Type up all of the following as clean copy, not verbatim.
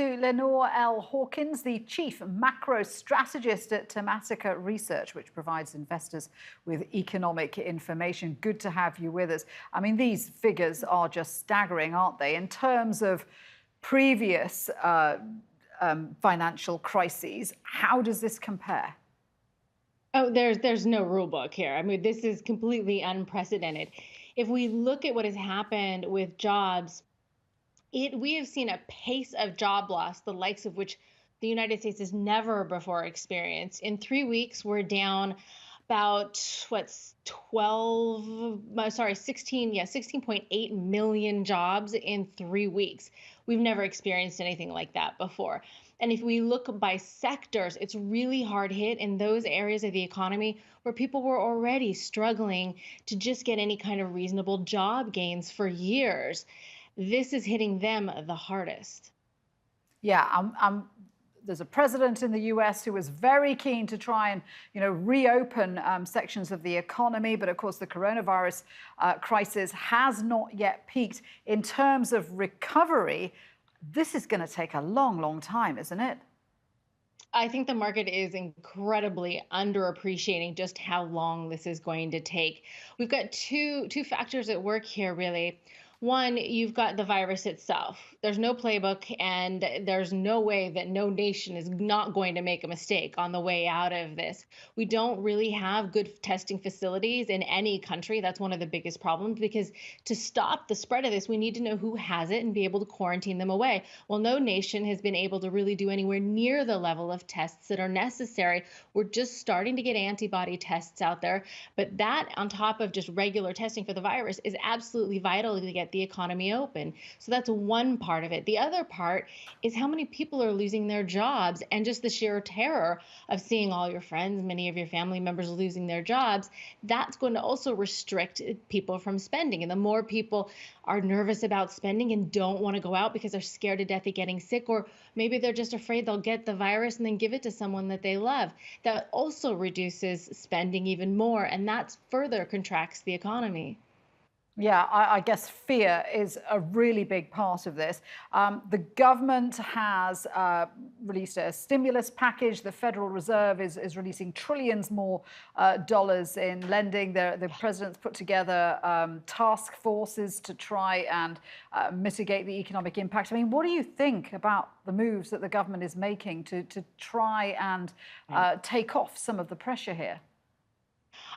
to Lenore Elle Hawkins, the Chief Macro Strategist at Tematica Research, which provides investors with economic information. Good to have you with us. I mean, these figures are just staggering, aren't they? In terms of previous financial crises, how does this compare? Oh, there's no rule book here. I mean, this is completely unprecedented. If we look at what has happened with jobs, we have seen a pace of job loss, the likes of which the United States has never before experienced. In 3 weeks, we're down about 16.8 million jobs in 3 weeks. We've never experienced anything like that before. And if we look by sectors, it's really hard hit in those areas of the economy where people were already struggling to just get any kind of reasonable job gains for years. This is hitting them the hardest. Yeah, there's a president in the US who was very keen to try and, reopen sections of the economy. But of course, the coronavirus crisis has not yet peaked. In terms of recovery, this is going to take a long, long time, isn't it? I think the market is incredibly underappreciating just how long this is going to take. We've got two factors at work here, really. One, you've got the virus itself. There's no playbook, and there's no way that no nation is not going to make a mistake on the way out of this. We don't really have good testing facilities in any country. That's one of the biggest problems, because to stop the spread of this, we need to know who has it and be able to quarantine them away. Well, no nation has been able to really do anywhere near the level of tests that are necessary. We're just starting to get antibody tests out there, but that on top of just regular testing for the virus is absolutely vital to get the economy open. So that's one part of it. The other part is how many people are losing their jobs, and just the sheer terror of seeing all your friends, many of your family members losing their jobs. That's going to also restrict people from spending. And the more people are nervous about spending and don't want to go out because they're scared to death of getting sick, or maybe they're just afraid they'll get the virus and then give it to someone that they love, that also reduces spending even more, and that further contracts the economy. Yeah, I guess fear is a really big part of this. The government has released a stimulus package. The Federal Reserve is releasing trillions more dollars in lending. The president's put together task forces to try and mitigate the economic impact. I mean, what do you think about the moves that the government is making to try and take off some of the pressure here?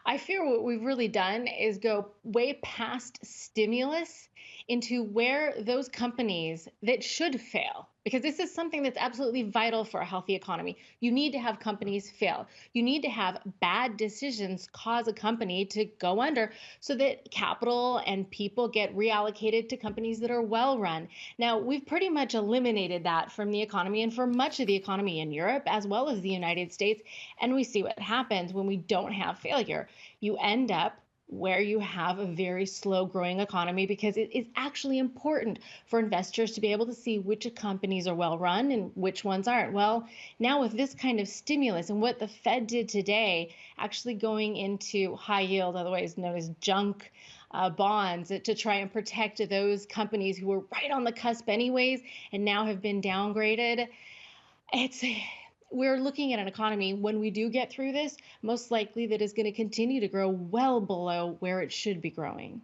I fear what we've really done is go way past stimulus into where those companies that should fail, because this is something that's absolutely vital for a healthy economy. You need to have companies fail. You need to have bad decisions cause a company to go under so that capital and people get reallocated to companies that are well run. Now, we've pretty much eliminated that from the economy and for much of the economy in Europe as well as the United States. And we see what happens when we don't have failure. You end up where you have a very slow growing economy, because it is actually important for investors to be able to see which companies are well run and which ones aren't. Well, now with this kind of stimulus and what the Fed did today, actually going into high yield, otherwise known as junk bonds, to try and protect those companies who were right on the cusp anyways and now have been downgraded. We're looking at an economy, when we do get through this, most likely that is going to continue to grow well below where it should be growing.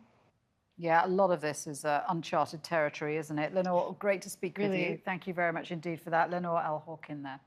Yeah, a lot of this is uncharted territory, isn't it? Lenore, great to speak with you. Really. Thank you very much indeed for that. Lenore Elle Hawkins there.